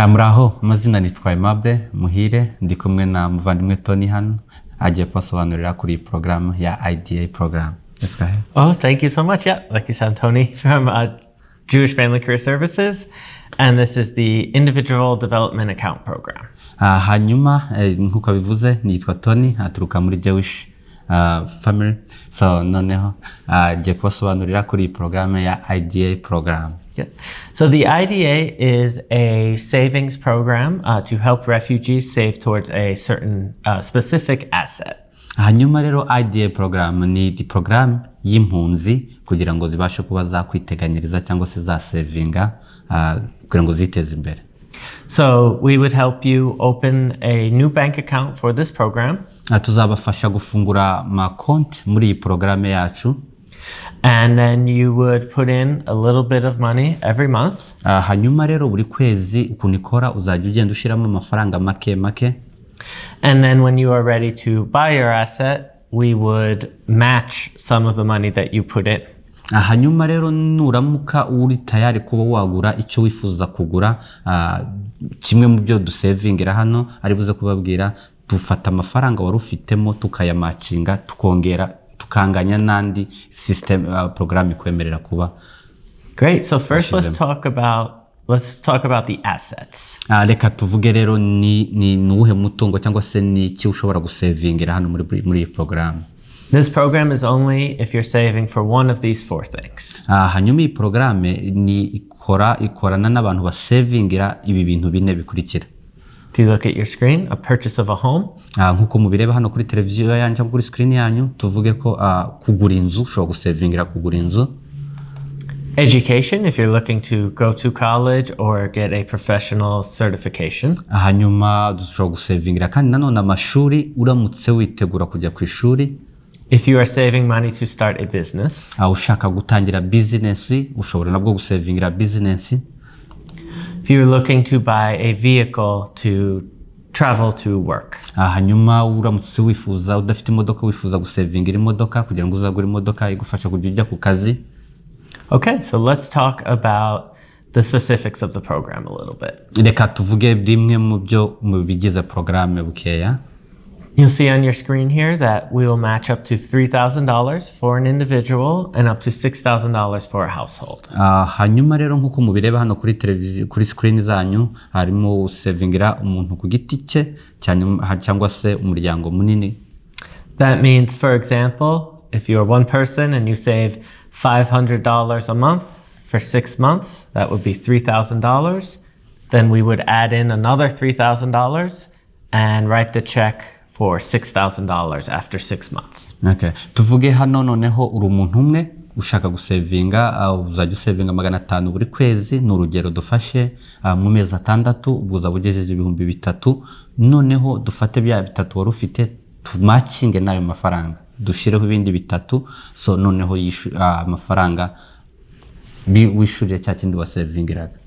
Muraho, amazina nitwa Aimable Muhire, ndi kumwe na muvandimwe Tony hano agiye kubasobanurira kuri program ya IDA program. Let's go ahead. Oh, thank you so much. Yeah, like you said, Tony from Jewish Family Career Services, and this is the Individual Development Account Program. Hanyuma nkuko bivuze nitwa Tony, aturuka muri Jewish Family. So noneho agiye kubasobanurira kuri program ya IDA program. Yeah. So the IDA is a savings program to help refugees save towards a certain specific asset. Hanyuma rero IDA program ni di program y'impunzi kugira ngo zibashe kuba zakwiteganyiriza cyangwa se za savinga kugira ngo ziteze imbere. So we would help you open a new bank account for this program. Tuzabafasha gufungura ma konti muri iyi program yacu. And then you would put in a little bit of money every month. Hanyuma rero buri kwezi ukunikora uzajya ugenda ushiramo amafaranga make make. And then when you are ready to buy your asset, we would match some of the money that you put in. Hanyuma rero nuramuka uri tayari kuba wagura icyo wifuza kugura, kimwe mu byo dusavingira hano ari buze kubabwira, dufata amafaranga wari ufitemo tukayamacinga tukongera tukanganya nandi system program ikwemerera kuba. Great. So first let's talk about the assets. Reka tuvuge rero ni nuhe mutungo cyangwa se ni iki ushobora gusavingira hano muri program. This program is only if you're saving for one of these four things. Hanyuma iyi program ni ikorana n'abantu basavingira ibi bintu bine bikurikira. If you look at your screen, a purchase of a home. Nkuko mubireba hano kuri televiziyo yanyu kuri screen yanyu, tuvuge ko kugura inzu, ushobora gusavingira kugura inzu. Education, if you're looking to go to college or get a professional certification. Hanyuma dushobora gusavingira kandi nanone amashuri uramutse witegura kujya ku ishuri. If you are saving money to start a business. Ushaka gutangira business, ushobora nabwo gusavingira business. If you're looking to buy a vehicle to travel to work. Hanyuma uramutse wifuza udafite imodoka wifuza gusavingira imodoka kugira ngo uzagure imodoka igufasha kujya ujya ku kazi. Okay, so let's talk about the specifics of the program a little bit. Reka tuvuge bimwe mu byo mu bigize program bukeya. You'll see on your screen here that we will match up to $3,000 for an individual and up to $6,000 for a household. Hanyuma rero nkuko mubireba hano kuri televiziyo kuri screen zanyu harimo savingira umuntu ku giti cye cyangwa se umuryango munini. That means, for example, if you're one person and you save $500 a month for 6 months, that would be $3,000. Then we would add in another $3,000 and write the check for $6,000 after 6 months. Okay. Tuvuge hano noneho uri umuntu umwe ushaka gusavinga, uzajya usavinga $500 buri kwezi, n'urugero dufashe mu mezi 6 ubuza bugejeje $3,000, noneho dufate bya 3 wari ufite tumakinge nayo mafaranga dushireho ibindi 3, so noneho amafaranga wishurire cya kindi wasavingiraga.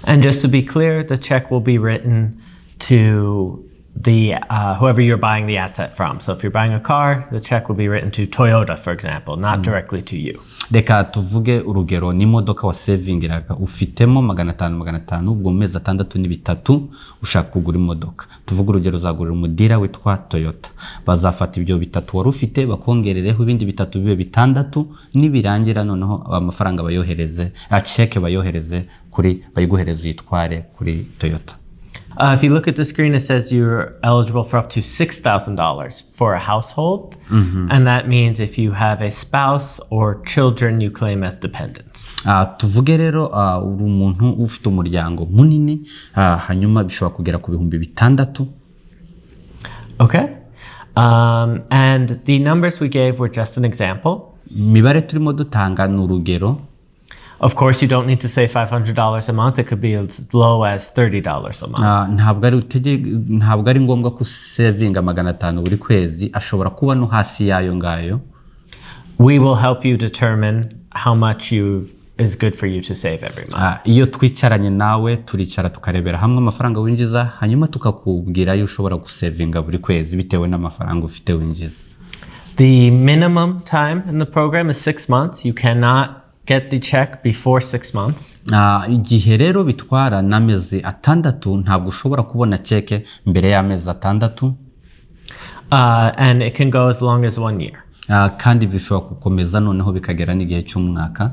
And just to be clear, the check will be written to the whoever you're buying the asset from. So if you're buying a car, the check will be written to Toyota, for example, not directly to you. Reka tuvuge urugero ni imodoka wasavingiraga ufitemo $500 ubwo mu mezi 6 ni 3 ushaka kugura imodoka. Tuvuge urugero uzagurira umudira witwa Toyota. Bazafata ibyo 3 wari ufite bakongerereho ibindi 3 bibe 6, nibirangira noneho amafaranga bayohereze check bayohereze kuri bayiguhereze yitware kuri Toyota. If you look at the screen, it says you're eligible for up to $6,000 for a household. And that means if you have a spouse or children you claim as dependents. Tuvuge rero uri umuntu ufite umuryango munini, hanyuma bishobora kugera ku $6,000. Okay. And the numbers we gave were just an example. Mibare turimo dutanga n'urugero. Of course, you don't need to save $500 a month. It could be as low as $30 a month. Ntabwo ari ngombwa ko savinga $500 buri kwezi, ashobora kuba no hasi yayo ngayo. We will help you determine how much is good for you to save every month. Iyo twicaranye nawe turicara tukarebera hamwe amafaranga winjiza, hanyuma tukakubwira yo ushobora gusavinga buri kwezi bitewe n'amafaranga ufite winjiza. The minimum time in the program is 6 months. You cannot get the check before 6 months. Igihe rero bitwara n'amezi atandatu ntabwo ushobora kubona cheke mbere y'amezi atandatu. And it can go as long as 1 year. Kandi bishobora gukomeza noneho bikagera n'igihe cy'umwaka.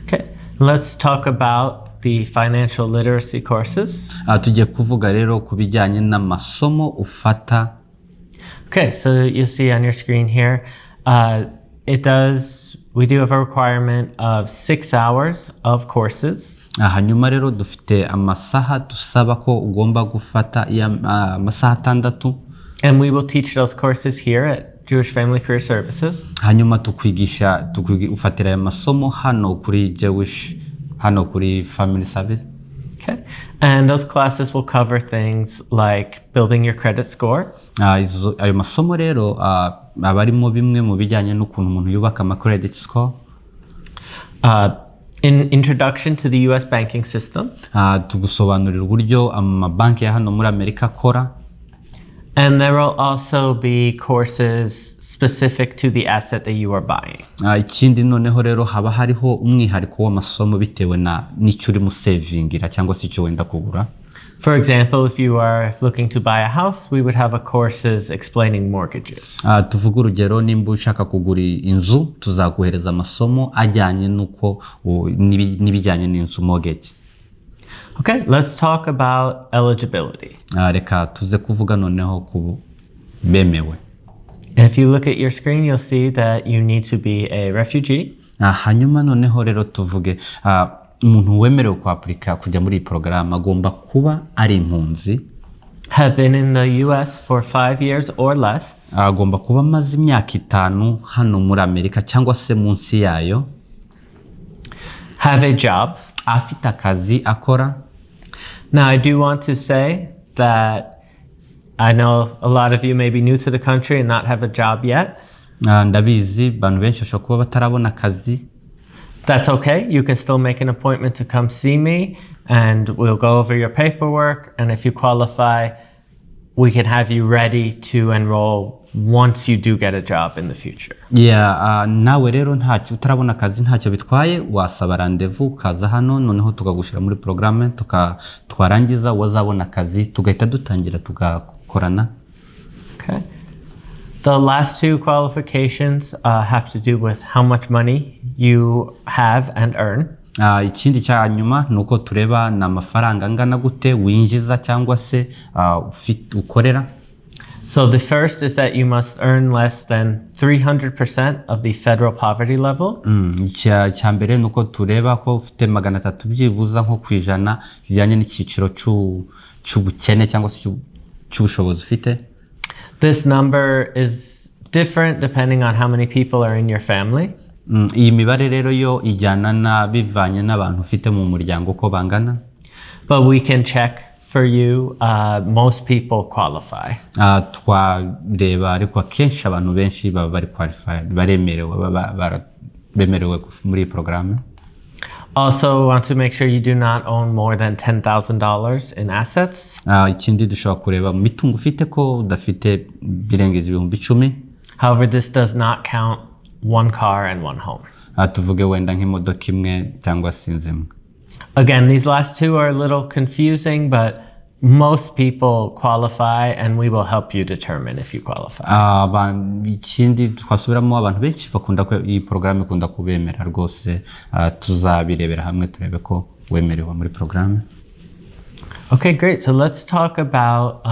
Okay, let's talk about the financial literacy courses. Tugiye kuvuga rero ku bijyanye n'amasomo ufata. Okay, so you see on your screen here, we do have a requirement of 6 hours of courses. Hanyuma rero dufite amasaha dusaba ko ugomba gufata amasaha 6. And we will teach those courses here at Jewish Family Career Services. Hanyuma ufatira amasomo hano kuri Family Service. Okay, and those classes will cover things like building your credit score. Ayo masomo rero abarimo bimwe mu bijyanye n'ukuntu umuntu yubaka ama credit score. In introduction to the US banking system. Tugusobanurira uburyo amabanki ya hano muri Amerika akora. And there will also be courses specific to the asset that you are buying. Ikindi noneho rero haba hariho umwihariko w'amasomo bitewe n'icyo uri mu savingira cyangwa se icyo wenda kugura. For example, if you are looking to buy a house, we would have a courses explaining mortgages. Tuvuga urugero nimba ushaka kugura inzu tuzaguhereza amasomo ajyanye nuko n'ibijyanye n'inzu mortgage. Okay, let's talk about eligibility. Reka tuze kuvuga noneho ku bemewe. If you look at your screen, you'll see that you need to be a refugee. Hanyuma noneho rero tuvuge umuntu wemerewe kwapurika kujya muri iyi porogaramu agomba kuba ari impunzi. Have been in the US for 5 years or less. Agomba kuba amaze imyaka 5 hano muri Amerika cyangwa se munsi yayo. Have a job. Afite akazi akora. Now, I do want to say that I know a lot of you may be new to the country and not have a job yet. Ndabizi bantu benshi bashobora kuba batarabona akazi. That's okay. You can still make an appointment to come see me and we'll go over your paperwork. And if you qualify, we can have you ready to enroll once you do get a job in the future. Nawe rero utarabona akazi ntacyo bitwaye wasaba rendezvous kaza hano noneho tukagushira muri programme twarangiza wazabona akazi tugahita dutangira tugakorana. Okay. The last 2 qualifications have to do with how much money you have and earn. Ikindi cya nyuma nuko tureba n'amafaranga angana gute winjiza cyangwa se ukorera. So the first is that you must earn less than 300% of the federal poverty level. Cya mbere nuko tureba ko ufite 300 byibuza nko kwijana kijyanye n'icyiciro cy'ubukene cyangwa se cy'ubushobozi ufite. This number is different depending on how many people are in your family. Iyi mibare rero yo ijyana bivanye n'abantu ufite mu muryango ko bangana. But we can check for you. Most people qualify. Twareba ariko akenshi abantu benshi baba bari qualified bemerewe muri programme. Also want to make sure you do not own more than $10,000 in assets. Ikindi dushobora kureba mu mitungo ufite ko udafite birengeza 10,000. However, this does not count 1 car and 1 home. Tuvuge wenda nk'imodoka imwe cyangwa se inzu imwe. Again, these last 2 are a little confusing, but most people qualify and we will help you determine if you qualify. Ikindi twasubiramo abantu benshi bakunda ko iyi programme ikunda kubemera rwose tuzabirebera hamwe turebe ko wemerewe muri programme. Okay, great. So let's talk about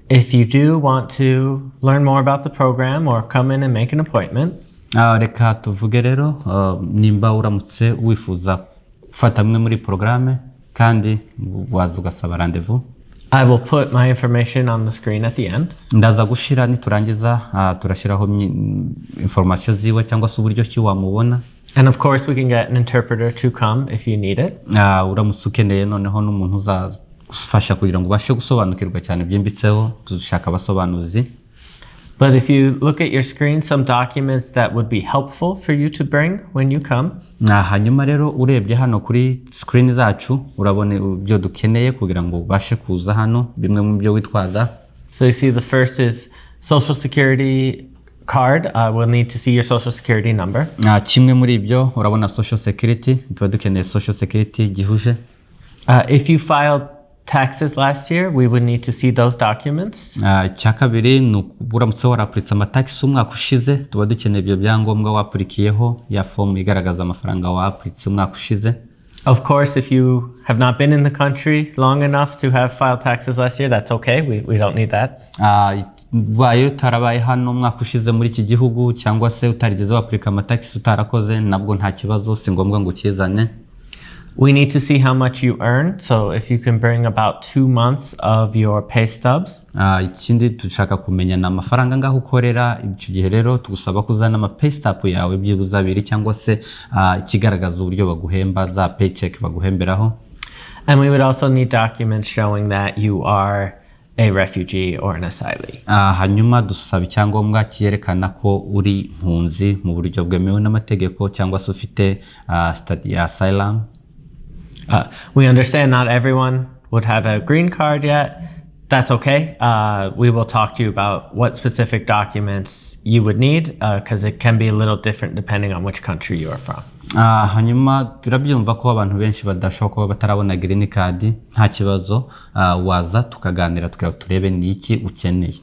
if you do want to learn more about the program or come in and make an appointment. Reka tuvuge rero nimba uramutse wifuza gufata mwe muri programme kandi waza ugasaba rendezvous. I will put my information on the screen at the end. Ndaza gushira niturangiza turashiraho information ziwe cyangwa se uburyo ki wamubona. And of course we can get an interpreter to come if you need it. Uramutse ukeneye noneho n'umuntu uzafasha kugira ngo ubashe gusobanukirwa cyane byimbitseho tushaka abasobanuzi. But if you look at your screen, some documents that would be helpful for you to bring when you come. Hanyuma rero urebye hano kuri screen zacu urabone ibyo dukeneye kugira ngo ubashe kuza hano bimwe mu byo witwaza. So you see the first is Social Security card, we'll need to see your social security number. Kimwe muri ibyo urabona social security, tuba dukeneye social security gihuje. If you filed taxes last year, we would need to see those documents. Icya kabiri ni uramutse warapuritse amataxi umwaka ushize, tuba dukeneye ibyo byangombwa wapurikiyeho, ya fomu igaragaza amafaranga wapuritse umwaka ushize. Of course, if you have not been in the country long enough to have filed taxes last year, that's okay. We don't need that. Bayo utarabaye hano umwaka ushize muri iki gihugu cyangwa se utarigeze wapurika amataxi utarakoze, nabwo nta kibazo, si ngombwa ngo ukizane. We need to see how much you earn. So if you can bring about 2 months of your pay stubs. Ikindi dushaka kumenya na amafaranga ngaho ukorera, icyo gihe rero tugusaba kuzana ama pay stub yawe byibuze 2 cyangwa se ikigaragaza uburyo baguhemba za paycheck baguhemberaho. And we would also need documents showing that you are a refugee or an asylee. Hanyuma dusaba icyangombwa cyerekana ko uri impunzi mu buryo bwemewe n'amategeko cyangwa se ufite study ya asylum. We understand not everyone would have a green card yet. That's okay. We will talk to you about what specific documents you would need because it can be a little different depending on which country you are from. Hanyuma turabyumva ko abantu benshi badashobora kuba batarabona green card, nta kibazo, waza tukaganira turebe ni iki ukeneye.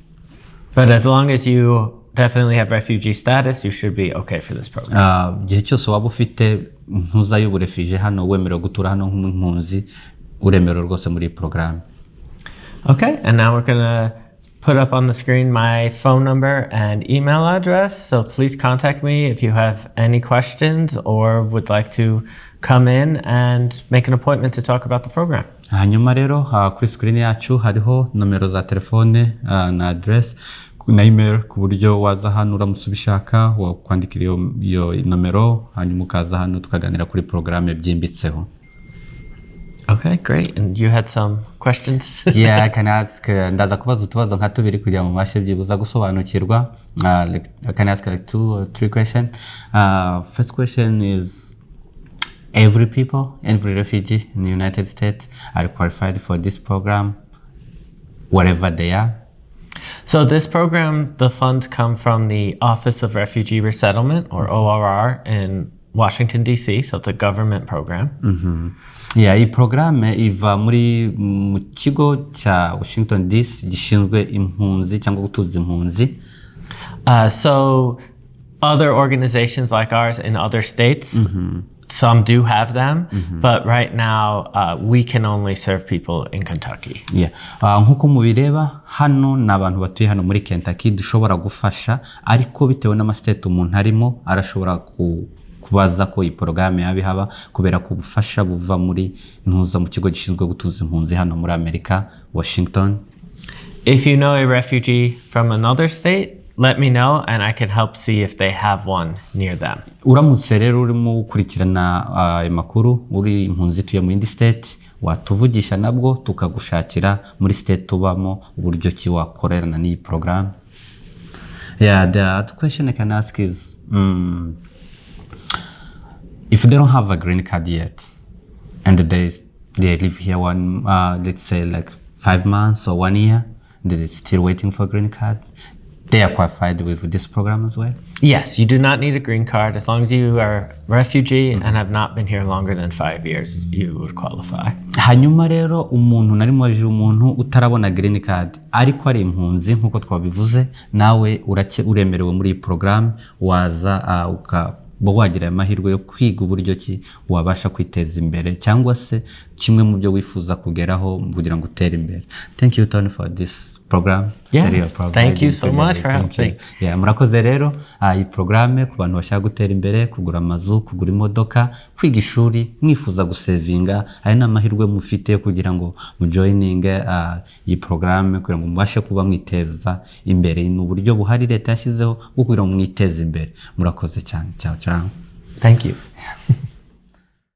But as long as you definitely have refugee status, you should be okay for this program. Gihe cyose waba ufite ntuza y'uburefugee hano, wemerewe gutura hano nk'impunzi, uremerewe rwose muri program. Okay, and now we're gonna put up on the screen my phone number and email address. So please contact me if you have any questions or would like to come in and make an appointment to talk about the program. Hanyuma rero kuri screen yacu hariho nomero za telefone na address na email ku buryo waza hano uramutse ubishaka wakwandikira iyo nomero, hanyuma ukaza hano tukaganira kuri programme byimbitseho. Okay, great. And you had some questions? Yeah, I can ask. Ndaza kubaza utubazo nka tubiri kugira mu mashe byibuza gusobanukirwa. I can ask like 2 or 3 questions. First question is, every refugee in the United States are qualified for this program, wherever they are? So this program, the funds come from the Office of Refugee Resettlement, or ORR, in Washington, D.C., so it's a government program. Yeah, iyi programme iva mu kigo cya Washington DC gishinzwe impunzi cyangwa gutuza impunzi. So other organizations like ours in other states, some do have them, but right now we can only serve people in Kentucky. Yeah. Nkuko mubireba hano n'abantu batuye hano muri Kentucky dushobora gufasha, ariko bitewe n'amastate umuntu arimo arashobora kubaza ko iyi programme yabihaba kubera ko ubufasha buva muri ntuza mu kigo gishinzwe gutuza impunzi hano muri Amerika, Washington. If you know a refugee from another state, let me know and I can help see if they have one near them. Uramutse rero urimo gukurikirana amakuru uri impunzi tuye mu indi state, watuvugisha nabwo tukagushakira muri state tubamo uburyo ki wakorerana n'iyi program. Yeah, the other question I can ask is, if they don't have a green card yet and they live here let's say like 5 months or 1 year, they're still waiting for a green card, they are qualified with this program as well? Yes, you do not need a green card. As long as you are a refugee and have not been here longer than 5 years, you would qualify. Hanyuma rero umuntu narimo aje umuntu utarabona green card ariko ari impunzi nkuko twabivuze, nawe uremerewe muri iyi program, waza wagira amahirwe yo kwiga uburyo ki wabasha kwiteza imbere cyangwa se kimwe mu byo wifuza kugeraho kugira ngo utere imbere. Thank you, Tony, for this program. Yeah, thank you so much for helping. Yeah, murakoze rero iyi programme ku bantu bashaka gutera imbere, kugura amazu, kugura imodoka, kwiga ishuri, mwifuza gusevinga, ari n'amahirwe mufite kugira ngo mu joining iyi programme kugira ngo mubashe kuba mwiteza imbere. Ni uburyo buhari leta yashyizeho bwo kugira ngo mwiteze imbere. Murakoze cyane. Ciao. Thank you.